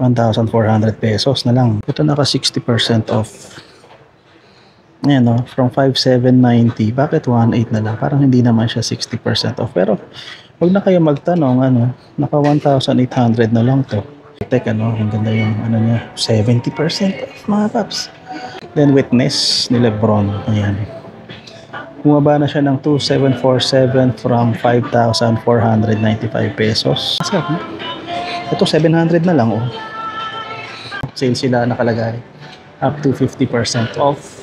1,400 pesos na lang. Ito naka 60% off. Ayan o, from 5,790. Bakit 1,800 na lang? Parang hindi naman siya 60% off. Pero wag na kayo magtanong, naka 1,800 na lang to. Tek, ang ganda yung niya, 70% off mga paps. Then witness ni Lebron, ayan. Bumaba na siya ng 2,747 from 5,495 pesos. Ito 700 na lang Sale sila nakalagay. Up to 50% off.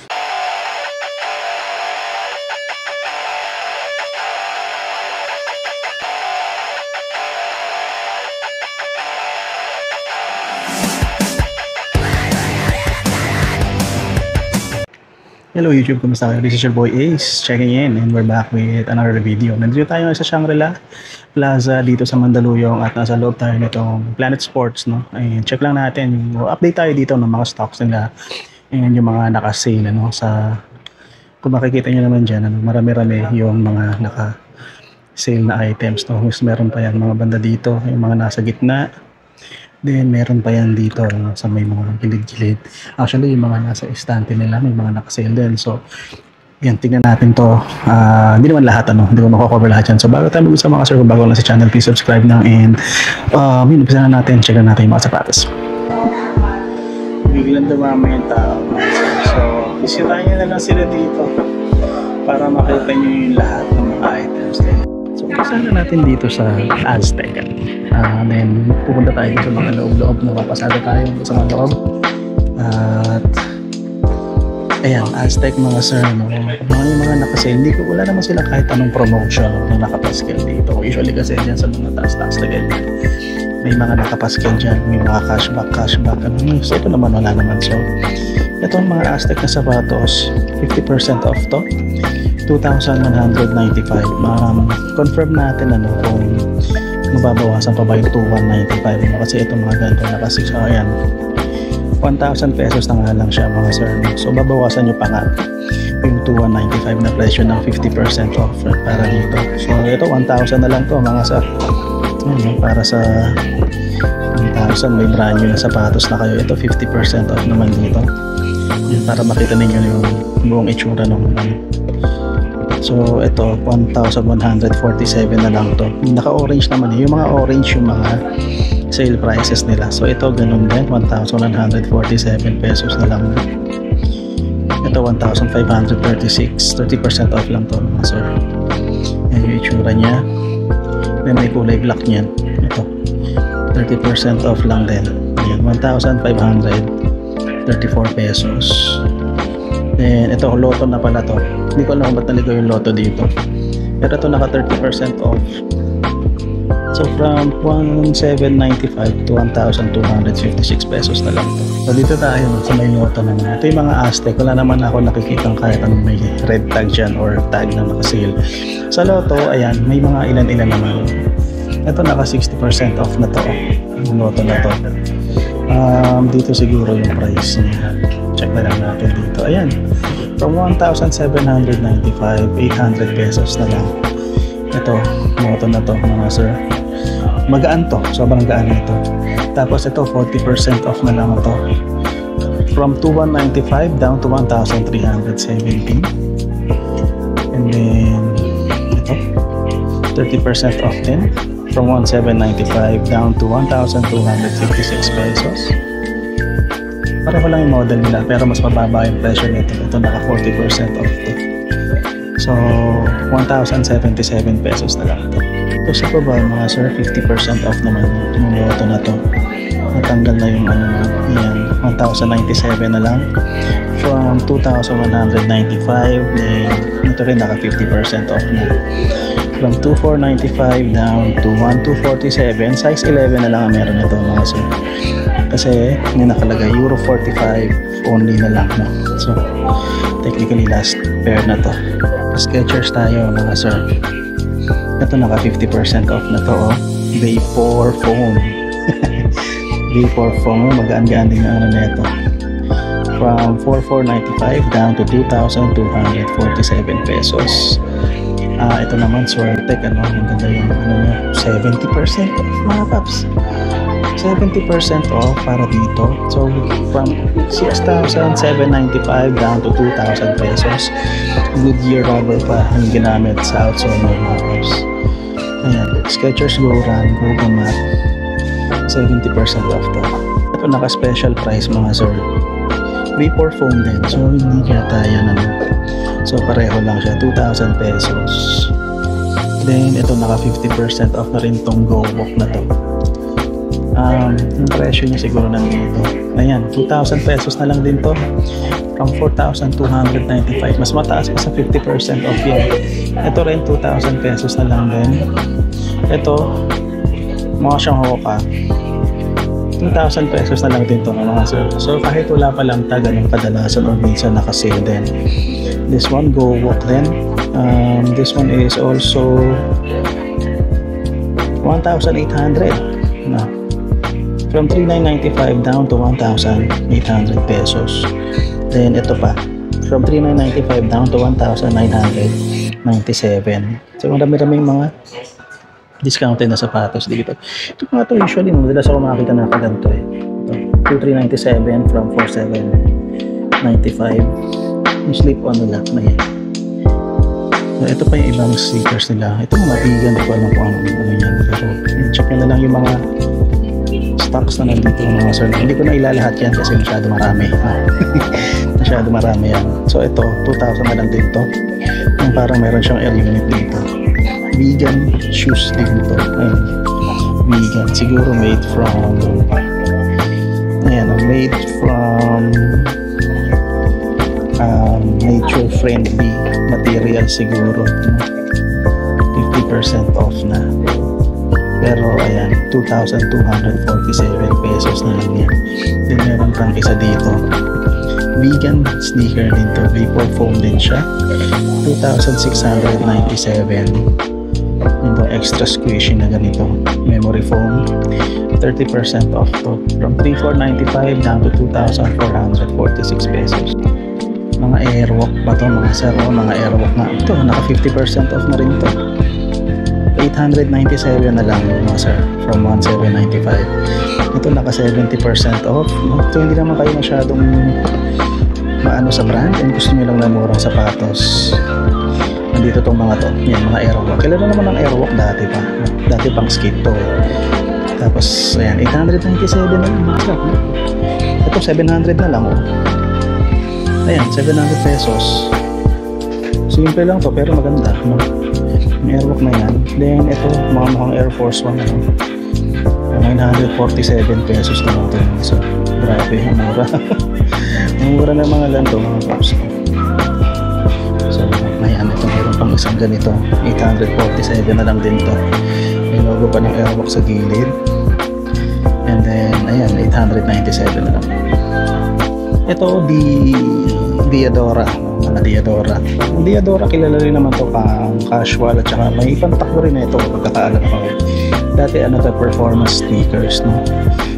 Hello YouTube, kumusta kayo? This is your boy Ace, checking in, and we're back with another video. Nandito tayo sa Shangri-La Plaza dito sa Mandaluyong at nasa loob tayo nitong Planet Sports, no? Ay, check lang natin, update tayo dito ng mga stocks nila and yung mga naka-sale, sa, kung makikita nyo naman dyan, marami-rami yung mga naka-sale na items, no? Meron pa yan mga banda dito, yung mga nasa gitna. Then meron pa yan dito sa may mga gilid-gilid. Actually yung mga nasa estante nila may mga nakasale din. So yan, tingnan natin to. Hindi naman lahat hindi ko mako-cover lahat yan. So bago tayo mag-usa mga sir, kung bago lang sa channel, please subscribe na. And umpisa na natin, check na natin yung mga sapatos. Biglang dumami yung tao. So bisitahin na lang sila dito para makita nyo yung lahat ng mga items nila. So umpisa na natin dito sa Aztec. Then pupunta tayo sa mga loob-loob, napapasada tayo sa mga loob. At ayan, Aztec mga sir, mga nakasale. Wala naman sila kahit anong promotion na nakapaskel dito. Usually kasi dyan sa mga taas-taas na ganyan, may mga nakapaskel dyan, may mga cashback. So ito naman wala naman. So ito mga Aztec na sapatos, 50% off to, 2,195. Confirm natin kung mababawasan pa ba yung 2,195 kasi itong mga ganito naka-6. Ayan, 1,000 pesos na nga lang siya mga sir. So babawasan nyo pa nga yung 2,195 na presyo ng 50% off para dito. So ito 1,000 na lang to mga sir. Ayan, para sa 1,000 may brand new na sapatos na kayo. Ito 50% off naman dito. Ayan, para makita ninyo yung buong itsura ng So ito 1,147 na lang to. Naka-orange naman yung mga orange yung mga sale prices nila. So ito ganun din, 1,147 pesos na lang. Ito 1,536, 30% off lang to mga sir. Yan yung itsura niya. Then may kulay black niyan. Ito 30% off lang din. Yan, 1,534 pesos. Then ito Lotto na pala to. Hindi ko alam kung ba't naligaw yung Lotto dito. Pero ito naka 30% off. So from 1,795 to 1,256 pesos na lang to. So dito tayo sa may Lotto naman. Ito yung mga Aztec. Wala naman ako nakikita kahit anong may red tag dyan or tag na nakasale. Sa Lotto, ayan, may mga ilan-ilan naman. Ito naka 60% off na to. Yung Lotto na to. Dito siguro yung price niya. Check na lang natin dito. Ayan. From 1,795, 800 pesos na lang. Ito, Lotto na to mga sir. Magaan to. Sobrang gaan ito. Tapos ito, 40% off na lang ito. From 2,195 down to 1,370. And then, ito, 30% off din. From 1,795 down to 1,256 pesos. Pareho lang yung model nila pero mas mababa yung presyo nito. Ito naka 40% off to. So 1,077 pesos na lang ito. Ito sa baba mga sir, 50% off naman yung Lotto na to. Natanggal na yung yan, 1,097 na lang from 2,195. Then ito rin naka 50% off na. From 2,495 down to 1,247. Size 11 na lang ang meron nito mga sir. Kasi may nakalagay Euro 45 only na lang, no? So technically last pair na to. Skechers tayo mga sir. Ito naka 50% off na to. Vapor foam. Vapor foam, magaan-gaan din ang nito. From 4,495 down to 2,247 pesos. Ito naman Swertec, ang ganda yung 70% off mga paps. 70% off para dito. So from 6,795 down to 2,000 pesos. Goodyear rubber pa ang ginamit sa outsole ng mga gloves. Ayan, Skechers Go Run, Go Mat, 70% off to. Ito naka-special price mga sir. Vapor foam din. So hindi yata yan ano. So pareho lang siya, 2,000 pesos. Then ito naka 50% off na rin tong Go Walk na to. Yung presyo niya siguro nandito. Ayan, 2,000 pesos na lang din to. From 4,295. Mas mataas pa sa 50% off yan. Ito rin 2,000 pesos na lang din. Ito, mga siyang Hoka. 2,000 pesos na lang din to mga sir. So kahit wala pa lang tag, anong kadalasan o minsan nakasale din. This one, Go Walk din. This one is also 1,800 na. From 3,995 down to 1,800 pesos. Then ito pa, from 3,995 down to 1,997. So marami-raming mga discounted na sapatos dito. Ito mga to usually madalas ako makakita na kaganto eh. Ito, 2,397 from 4,795. Yung slip on na na yan. So, ito pa yung ibang stickers nila. Ito mga vegan, di ko alam kung ano yan. Pero check na lang yung mga stocks na nandito mga sir. Hindi ko na ilalahat yan kasi masyado marami. Masyado marami yan. So ito, 2,000 na lang dito. Yung parang meron siyang air unit dito. Vegan shoes dito. Ayun. Vegan. Siguro made from nature friendly material siguro. 50% off na. Pero ayan, 2,247 pesos na lang yan. Then meron kang isa dito. Vegan sneaker din to. Vapor foam din siya. 2,697. Ito extra squishy na ganito. Memory foam. 30% off to. From 3,495 down to 2,446 pesos. Mga airwalk pa to mga sir. Mga airwalk na. Ito, naka 50% off na rin to. 897 na lang mga sir, from 1,795. Ito naka 70% off. So hindi naman kayo masyadong maano sa brand and gusto nyo lang na murang sapatos. Nandito tong mga to. Yan, mga airwalk. Kailan naman ang airwalk dati pa? Dati pang skate to eh. Tapos ayan, 897 na lang mga sir. Ito 700 na lang oh. Ayan, 700 pesos. Simple lang to pero maganda no? Yung airwalk na yan. Then ito, mga mukhang Air Force 1 ano. 947 pesos na lang ito. So, grabe, mura. Mura na mga ganito, mga pops. So, ayan, ito meron pang isang ganito. 847 na lang din to. May logo pa ng airwalk sa gilid. And then, ayan, 897 na lang. Ito, Diadora. Mga Diadora. Ang Diadora kilala rin naman to pang casual at saka may ipantakbo rin na ito pagkakaalam ko. Dati ano to, performance sneakers no.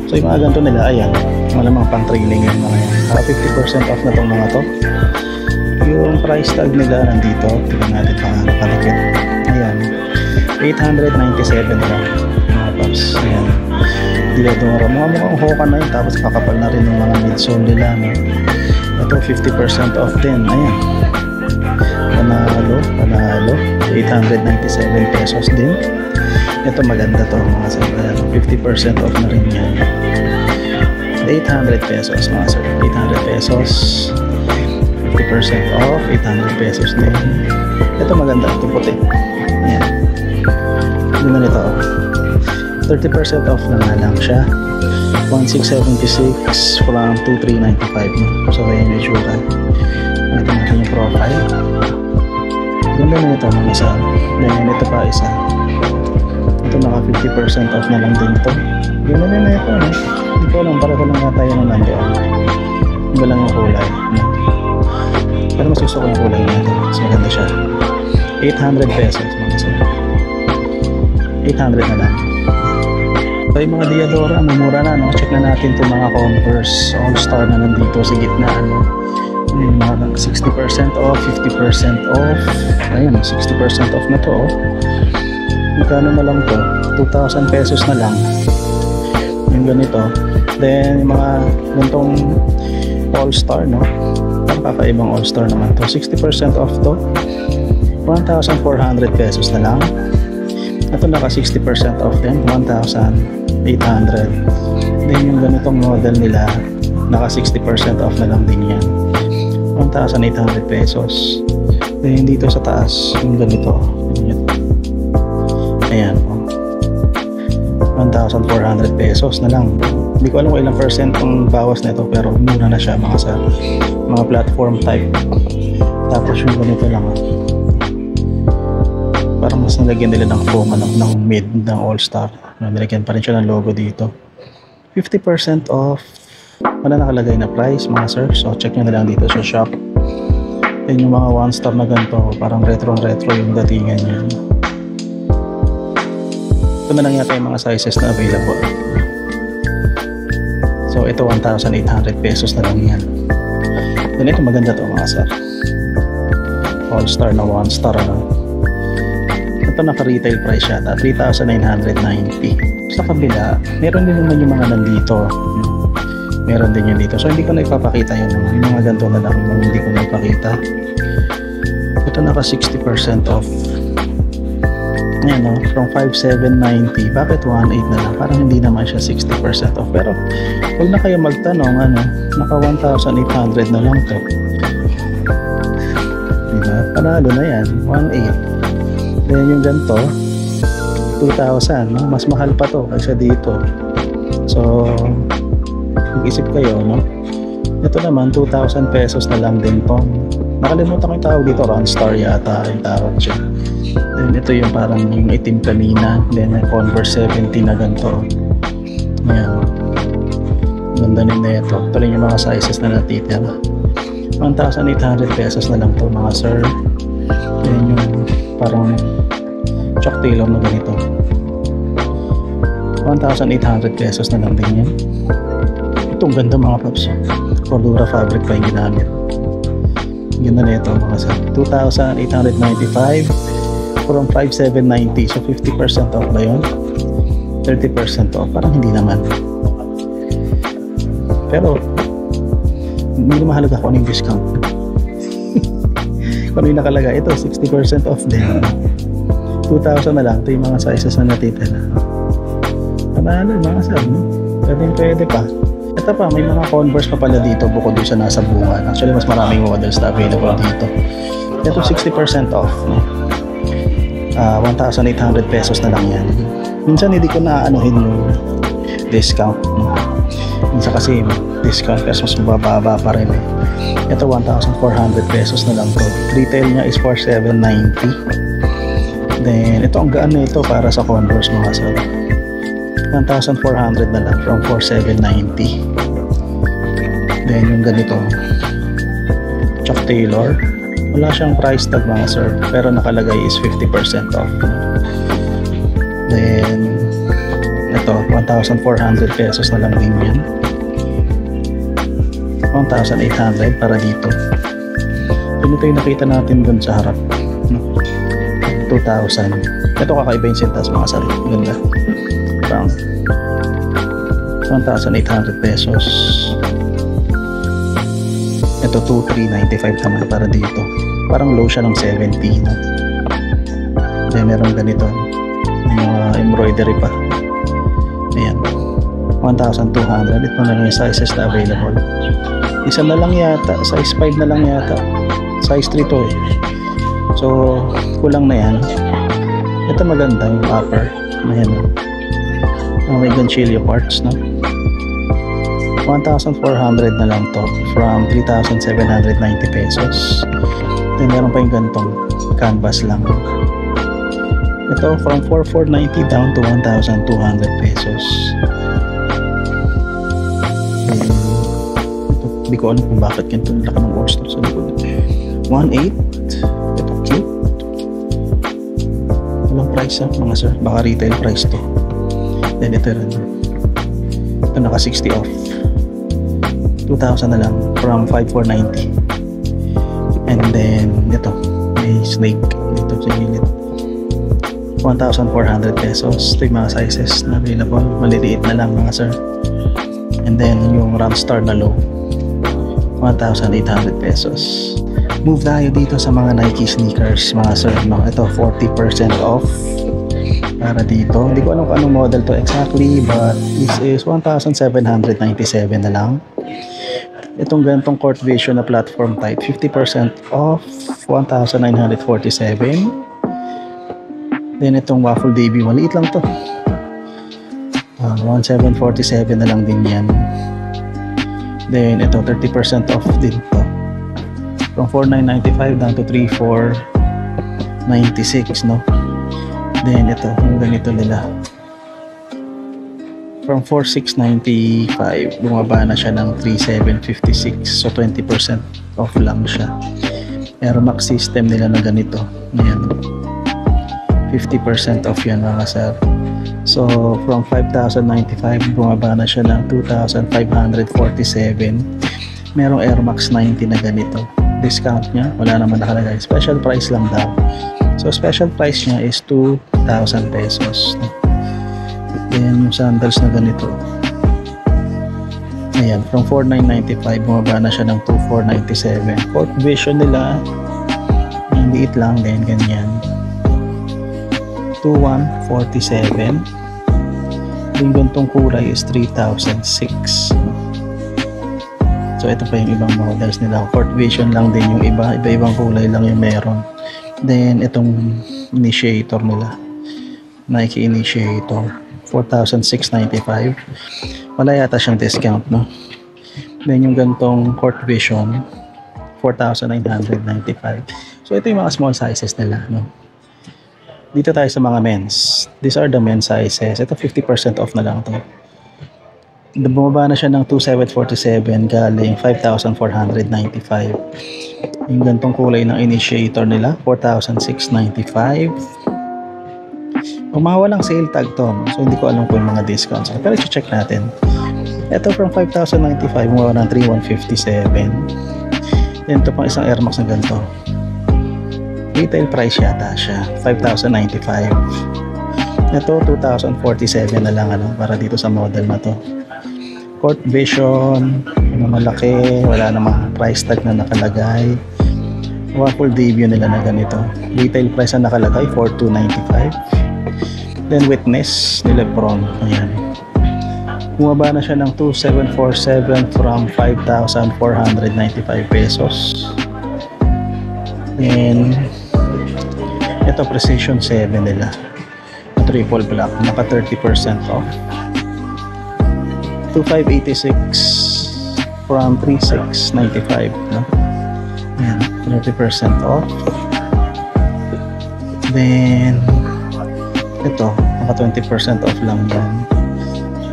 So yung mga ganito nila, ayan, malamang pang trailing yung mga yan. 50% off na tong mga to. Yung price tag nila nandito, tignan natin kung ano kalikit. Ayan, 897 lang mga paps. Ayan, Diadora. Mukhang Hoka na yun, tapos kakapal na rin yung mga midsole nila no. Ito 50% off din. Ayan, panalo 897 pesos din. Ito maganda to mga sir. 50% off na rin yan. 800 pesos mga sir. 800 pesos 50% off. 800 pesos din. Ito maganda. Ito puti. Ayan, hindi na nito 30% off na nga lang siya. 1,676 from 2,395 so ayan yung tsura. Ito natin yung profile. Ganda na ito mga sir. Then ito pa isa. Ito naka 50% off na lang din ito. Ganda na ito no? Hindi ko alam, pareho lang nga tayo nang nandoon. Iba lang yung kulay no? Pero mas gusto ko yung kulay natin. Mas maganda siya. 800 pesos mga sir. 800 na lang. So yung mga Diadora, mura na no? Check na natin itong mga Converse All-Star na nandito sa gitna no? Mga 60% off, 50% off. Ayun, 60% off na to oh. Magkano na lang to? 2,000 pesos na lang. Yung ganito. Then yung mga ganitong all-star, no? Kakaibang all-star naman to. 60% off to. 1,400 pesos na lang. Ito naka 60% off din. 1,800. Then yung ganitong model nila, naka 60% off na lang din yan. 1,800 pesos. Then dito sa taas, yung ganito. Ayan. 1,400 pesos na lang. Hindi ko alam kung ilang percent ang bawas nito, pero mura na siya mga sir. Mga platform type. Tapos yung ganito lang. Parang mas nalagyan nila ng foam ng mid ng all-star. Nilagyan pa rin siya ng logo dito. 50% off. Wala nakalagay na price mga sir. So check nyo na lang dito sa shop. Yan yung mga one-star na ganito. Parang retro yung datingan niya. Ito na lang yata yung mga sizes na available. So ito 1,800 pesos na lang yan. Then ito maganda to mga sir. All-star na one-star ito naka-retail price yata 3,990. Sa kabila meron din naman yung mga nandito. Meron din yun dito. So hindi ko na ipapakita yung mga ganito na lang yung hindi ko na ipakita. Ito naka 60% off. Ayan o, from 5,790. Bakit 1,800 na lang? Parang hindi naman siya 60% off. Pero huwag na kayo magtanong, naka 1,800 na lang to. Diba? Panalo na yan, 1,800. Then yung ganito 2,000, no? Mas mahal pa to kaysa dito. So mag-isip kayo, no? Ito naman 2,000 pesos na lang din to. Nakalimutan ko yung tawag dito, Runstar yata yung tawag siya. Then ito yung parang yung itim kanina. Then Converse 70 na ganito. Ayan, ganda din na ito. Ito rin yung mga sizes na natitira. 1,800 pesos na lang to mga sir. Then yung parang Chuck Taylor na ganito 1,800 pesos na lang din yan. Itong ganda mga paps, Cordura fabric pa yung ginamit. Ganda na ito mga sir. 2,895 from 5,790. So 50% off ba yun? 30% off, parang hindi naman. Pero hindi mahalaga kung ano yung discount. Kung ano yung nakalagay, ito 60% off din. 2,000 na lang. Ito yung mga sizes na natitira. Panalo mga sir, no? Pwede pa. Ito pa, may mga Converse pa pala dito bukod doon sa nasa bunga. Actually mas maraming models na available dito. Ito 60% off, no? 1,800 pesos na lang yan. Minsan hindi ko na anuhin yung discount, no? Minsan kasi discount kasi mas mababa pa rin eh. Ito 1,400 pesos na lang to. Retail niya is 4,790. Then ito ang gaan na ito para sa Converse mga sir. 1,400 na lang from 4,790. Then yung ganito Chuck Taylor, wala siyang price tag mga sir, pero nakalagay is 50% off. Then ito 1,400 pesos na lang din yan. 1,800 para dito. Ito yung nakita natin dun sa harap, no? 2,000. Ito kakaiba yung sintas mga sir. Ganda. Parang 1,800 pesos. Ito 2,395 naman para dito. Parang low siya ng 70, no? Then meron ganito. May mga embroidery pa. Ayan. 1,200. Ito na lang yung sizes na available. Isa na lang yata. Size 5 na lang yata. Size 3 to eh. So kulang na yan. Ito maganda yung upper. Ayan. May ganchillo parts, no? 1,400 na lang to from 3,790 pesos. Then meron pa yung gantong canvas lang. Ito from 4,490 down to 1,200 pesos. Then, ito, hindi ko alam kung bakit ganito nila ka ng all-star sa likod. 1,800. Ito cute. Walang price mga sir. Baka retail price to. Then ito rin. Ito naka 60 off. 2,000 na lang from 5,490. And then ito may snake dito sa gilid. 1,400 pesos. Ito yung mga sizes na available. Maliliit na lang mga sir. And then yung Ramstar na low, 1,800 pesos. Move tayo dito sa mga Nike sneakers, mga sir, no? Ito 40% off para dito. Hindi ko alam kung anong model to exactly, but this is 1,797 na lang. Itong ganitong Court Vision na platform type, 50% off, 1,947. Then itong Waffle DB, maliit lang to, 1,747 na lang din yan. Then ito 30% off din to, from 4,995 down to 3,496, no? Then ito, yung ganito nila, from 4,695 bumaba na siya ng 3,756, so 20% off lang siya. Air Max system nila na ganito, ayan, 50% off yan mga sir. So from 5,095 bumaba na siya ng 2,547. Merong Air Max 90 na ganito, discount niya wala naman nakalagay, special price lang daw. So special price niya is 2,000 pesos. Then yung sandals na ganito, ayan, from 4,995 bumaba na siya ng 2,497. Court Vision nila, ang liit lang din, ganyan, 2,147. Yung gantong kulay is 3,006. So ito pa yung ibang models nila, Court Vision lang din yung iba-ibang kulay lang yung meron. Then itong Initiator nila, Nike Initiator, 4,695. Wala yata siyang discount, no? Then yung gantong Court Vision, 4,995. So ito yung mga small sizes nila, no? Dito tayo sa mga men's. These are the men's sizes. Ito 50% off na lang to. Bumaba na siya ng 2,747 galing 5,495. Yung gantong kulay ng Initiator nila, 4,695. Walang sale tag to, so hindi ko alam kung yung mga discounts, pero i-check natin. Ito from 5,095 mula ng 3,157. Then ito pang isang Air Max na ganito, retail price yata siya 5,095. Ito 2,047 na lang, ano, para dito sa model na to. Court Vision na malaki, wala namang price tag na nakalagay. Waffle debut nila na ganito, retail price na nakalagay 4,295. Then Witness ni Lebron, ayan, bumaba na siya ng 2,747 from 5,495 pesos. Then ito Precision 7 nila, triple black, naka 30% off, 2,586 from 3,695, no? Ayan, 30% off. Then ito, naka 20% off lang yan.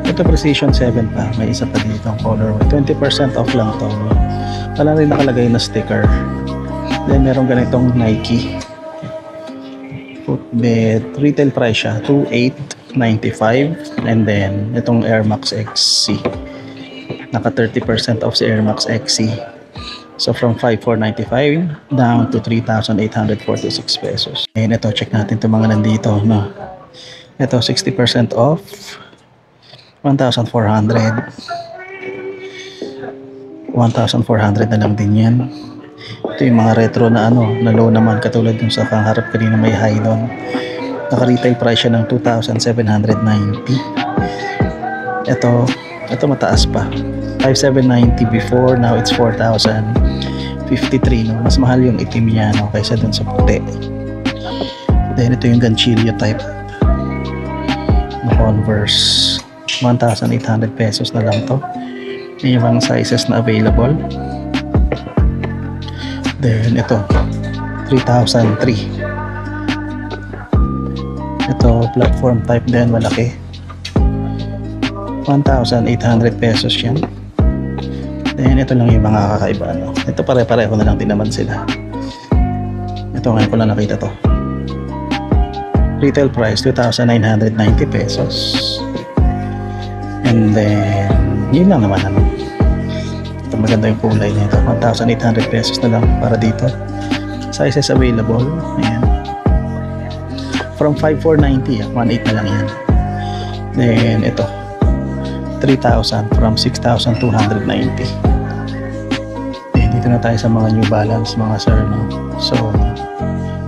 Ito Precision 7 pa, may isa pa dito ang colorway, 20% off lang to. Wala rin nakalagay na sticker. Then meron ganitong Nike footbed, retail price siya 2,895. And then itong Air Max XC, naka 30% off si Air Max XC. So from 5,495 down to 3,846 pesos. And ito, check natin itong mga nandito, no? Ito 60% off, 1,400. 1,400 na lang din yan. Ito yung mga retro na ano, na low naman, katulad yung sa kaharap kanina may high doon. Naka-retail price siya ng 2,790. Ito mataas pa. 5,790 before, now it's 4,053, no? Mas mahal yung itim niya, no, kaysa dun sa puti. Then ito yung Ganchillo type na Converse, 1,800 pesos na lang to. Yung mga sizes na available. Then ito 3,003. Ito platform type din, malaki, 1,800 pesos yan. Then ito lang yung mga kakaiba, no? Ito pare-pareho na lang din naman sila. Ito ngayon ko lang nakita to, retail price 2,990 pesos. And then yun lang naman, ano. Ito maganda yung kulay nito, 1,800 pesos na lang para dito. Sizes available, ayan, from 5,490, 1,800 na lang yan. Then ito 3,000 from 6,290. Dito na tayo sa mga New Balance mga sir, no? So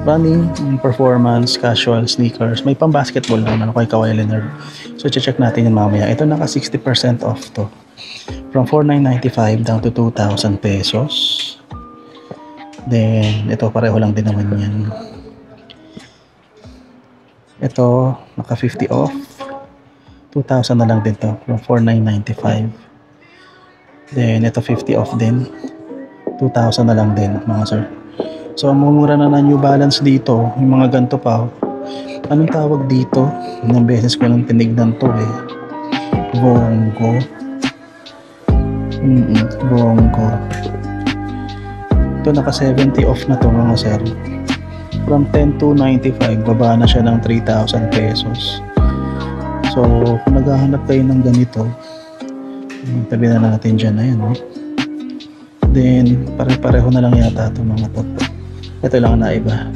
running, performance, casual, sneakers, may pang basketball naman ako kay Kawhi Leonard. So check natin yun mamaya. Ito naka 60% off to, from 4,995 down to 2,000 pesos. Then ito pareho lang din naman yan. Ito naka 50 off, 2,000 na lang din to, from 4,995. Then ito 50 off din, 2,000 na lang din mga sir. So mumura na New Balance dito, yung mga ganito pa. Anong tawag dito? Ilang beses ko nang tinignan to eh. Bongo. Bongo. Ito naka 70 off na to mga sir. From 10 to 95, baba na siya ng 3,000 pesos. So kung naghahanap kayo ng ganito, tabi na natin dyan, ayan oh. Then pare-pareho na lang yata itong mga to. Ito lang na iba.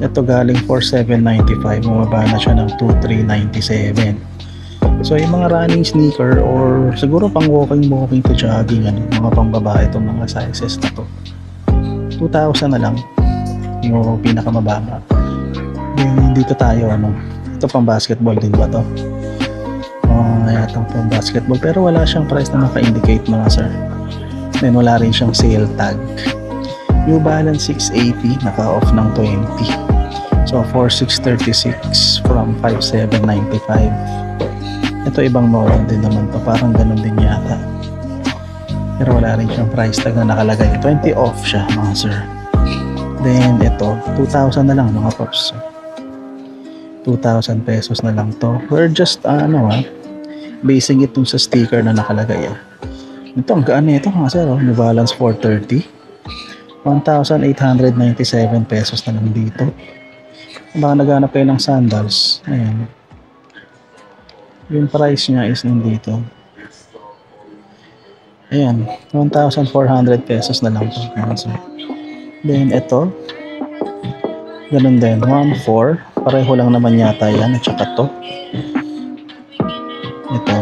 Ito galing 4,795, bumaba na siya ng 2,397. So yung mga running sneaker or siguro pang walking to jogging, ano, mga pang babae itong mga sizes na to, 2,000 na lang yung pinakamababa. Then dito tayo, ano, ito pang basketball din ba to? Yata pang basketball, pero wala siyang price na naka-indicate mga sir. Then wala rin siyang sale tag. New Balance 680 naka-off ng 20. So 4,636 from 5,795. Ito ibang model din naman to, parang ganun din yata. Pero wala rin siyang price tag na nakalagay. 20 off siya mga sir. Then ito 2,000 na lang mga pops. 2,000 pesos na lang to. We're just basing it sa sticker na nakalagay. Ito ang gaan nito mga sir, New Balance 430, 1,897 pesos na lang dito. Baka naghanap kayo ng sandals, ayan, yung price niya is nandito, ayan, 1,400 pesos na lang po mga sir. Then ito ganun din, 1,400, pareho lang naman yata yan, at saka to ito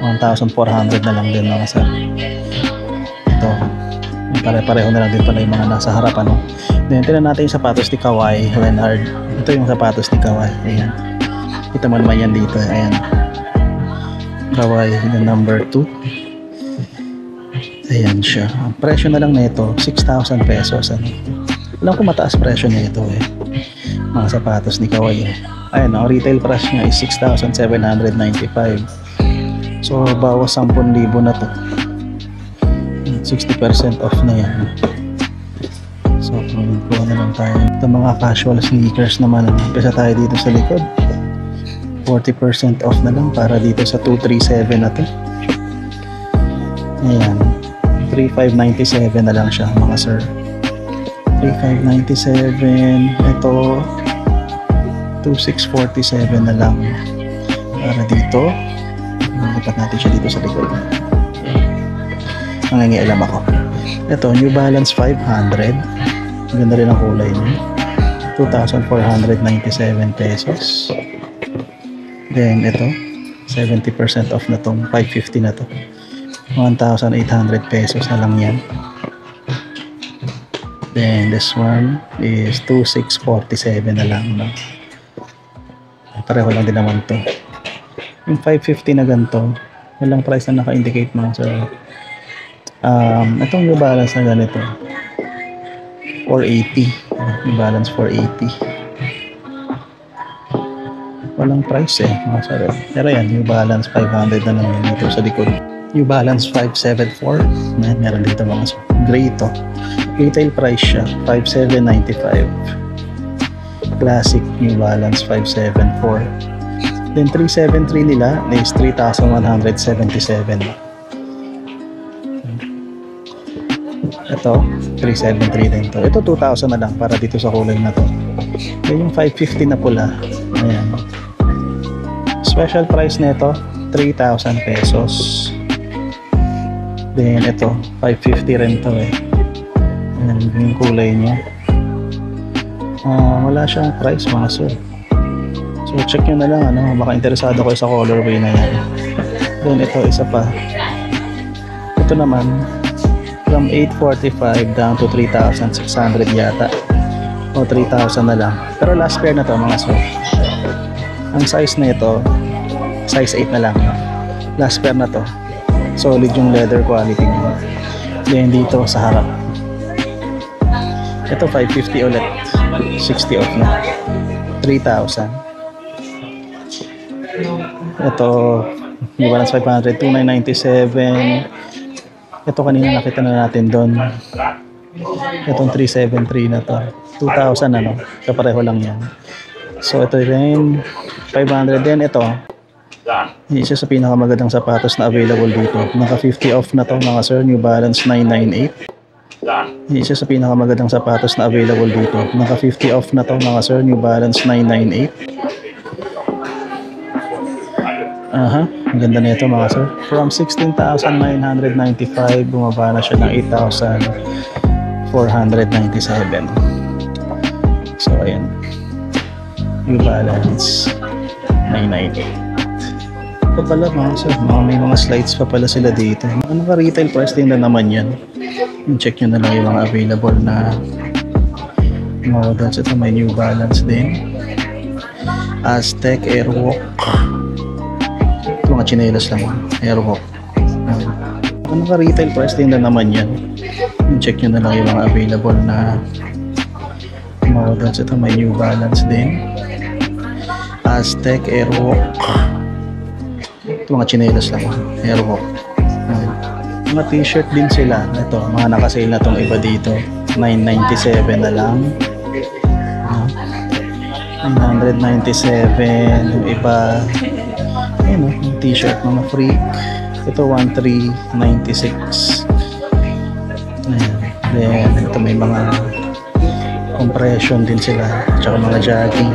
1,400 na lang din mga sir. Ito pare-pareho na lang din pala yung mga nasa harap, ano. Then tingnan natin yung sapatos ni Kawhi Leonard. Ito yung sapatos ni Kawhi, ayan, kita mo naman yan dito, ayan, Kawhi yung number 2, ayan siya. Ang presyo na lang nito 6,000 pesos, ano. Alam ko mataas presyo nito mga sapatos ni Kawhi ayan, ang retail price niya is 6,795. So bawas 10,000 na to, 60% off na yan. So kuha na lang tayo. Ito mga casual sneakers naman, umpisa tayo dito sa likod, 40% off na lang para dito sa 237 na to. Ayan, 3,597 na lang siya mga sir. 3,597. Ito 2,647 na lang para dito. Lipat natin siya dito sa likod. Nangingialam ako. Ito New Balance 500, ganda rin ang kulay niya, 2,497 pesos. Then ito 70% off na tong 550 na to, 1,800 pesos na lang yan. Then this one is 2,647 na lang, no? Pareho lang din naman to. Yung 550 na ganito, walang price na naka-indicate mga sir. Itong New Balance na ganito 480, New Balance 480, walang price mga sir. Pero yan, New Balance 500 na lang yun dito sa likod. New Balance 574, meron dito mga sir, gray to, retail price siya 5,795. Classic New Balance 574. Then 373 nila is 3,177. Ito 373 din to. Ito 2,000 na lang para dito sa kulay na to. Then yung 550 na pula, ayan, special price nito 3,000 pesos. Then ito 550 rin to ayan, yung kulay niya. Wala siyang price mga sir. So check nyo na lang, baka interesado kayo sa colorway na yan. Then ito isa pa. Ito naman from 845 down to 3,600 yata. O 3,000 na lang. Pero last pair na to mga sir. Ang size na ito, size 8 na lang. Last pair na to. Solid yung leather quality niya. Then dito sa harap. Ito 550 ulit. 60 off na. 3,000. Ito New Balance 500, 2,997. Ito kanina nakita na natin doon. Itong 373 na to. 2,000 ano. Kapareho lang yan. So ito rin 500 din. Ito isa sa pinakamagandang sapatos na available dito. Naka 50 off na to mga sir. New Balance 998. Isa sa pinakamagandang sapatos na available dito. Naka 50 off na to mga sir. New Balance 998. Aha, ang ganda na ito mga sir. From 16,995 bumaba na siya ng 8,497. So ayan, New Balance 998. Ito pala mga sir, may mga slides pa pala sila dito. Naka retail price din na naman yan. Check nyo na lang yung mga available na models. Ito may New Balance din, Aztec, Airwalk. Ito mga chinelas lang, Airwalk. Naka retail price din na naman yan. Check nyo na lang yung mga available na models. Ito may New Balance din, Aztec, Airwalk. Ito mga chinelas lang, Airwalk. Mga t-shirt din sila. Ito, mga nakasale na tong iba dito. 997 na lang. 997. Yung iba, ayun, yung t-shirt mga freak. Ito 1,396. Ayan. Then ito may mga compression din sila, tsaka mga jogging.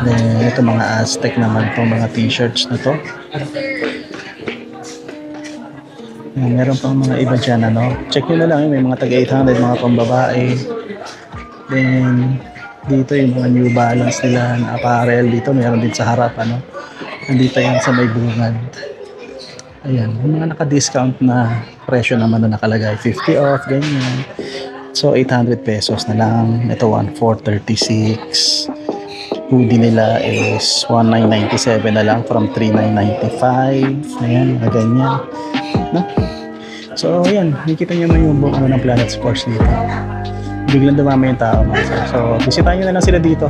Then ito mga Aztec naman itong mga t-shirts na to. Ayan, meron pang mga iba dyan ano. Check nyo na lang, may mga taga 800, mga pambabae. Then dito yung mga New Balance nila na apparel. Dito meron din sa harap ano. Nandito yan sa may bungad. Ayan, yung mga naka-discount na presyo naman na nakalagay, 50 off, ganyan. So 800 pesos na lang. Ito 1,436. Hoodie nila is 1,997 na lang from 3,995. Ayan, ganyan. No? So ayan, nakikita nyo na yung buong ng Planet Sports dito. Biglang dumami yung tao. So bisitahin nyo na lang sila dito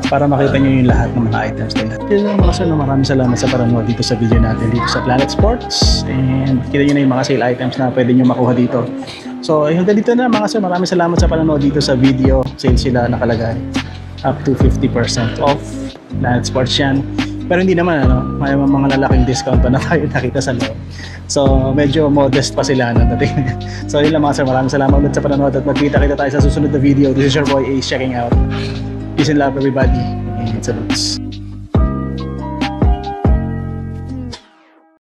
para makita nyo yung lahat ng mga items nila. Yun lang mga sir, maraming salamat sa panonood dito sa video natin dito sa Planet Sports. And kita nyo na yung mga sale items na pwede nyo makuha dito. So hanggang dito na mga sir, maraming salamat sa panonood dito sa video. Sale sila nakalagay up to 50% off. Planet Sports yan. Pero hindi naman ano, may mga lalaking discount pa na tayo nakita sa loob. So medyo modest pa sila ano, dating. So yun lang mga sir, maraming salamat ulit sa panonood at magkita-kita tayo sa susunod na video. This is your boy Ace checking out. Peace and love everybody, and salutes.